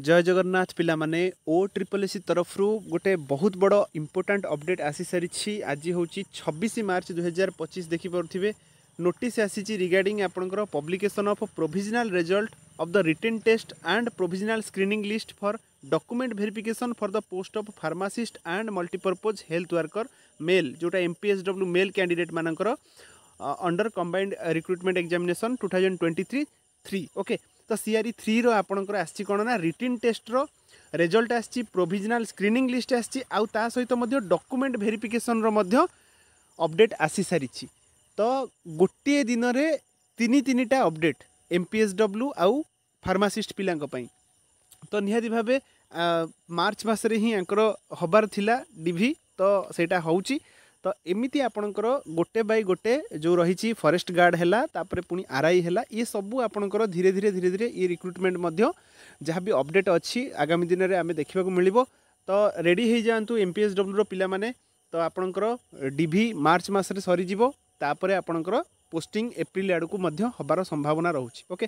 जय जगन्नाथ पिला माने ओ ट्रिपल एसी तरफ गोटे बहुत बड़ इंपोर्टाट अपडेट आसी सारी आज हूँ 26 मार्च 2025 देखिपे नोटिस आसी रिगार्डिंग आपंकर publication of provisional result of the written test and provisional screening list for document verification for the post of pharmacist and multipurpose health worker male जोटा MPSW मेल कैंडिडेट मानकर under combined recruitment examination 2023 okay. तो CRE 3 आपणकर आसी कौन ना written टेस्टर result आसी provisional screening list आसी आउ ता सहित डॉक्यूमेंट वेरिफिकेशन अपडेट आसी सारी। तो गोटे दिन में तीन टा अपडेट MPSW आउ फार्मासिस्ट पिलांई। तो निहाती भावे मार्च मसरे ही हबार थिला डीवी तो सेटा होउची। तो एमती आपणकर गोटे बाय गोटे जो रही फॉरेस्ट गार्ड है तापर पुणी RI है ये सबू आपणकर धीरे धीरे ये रिक्रुटमेंट जहाँ भी अपडेट अच्छी आगामी दिन में आम देखा मिल। तो रेडी हो जातु MPSW पिला माने। तो आपणकर डीवी मार्च मसरे सरीज तापर आपणकर पोस्टिंग एप्रिल आड़ को हबार संभावना रोचे ओके।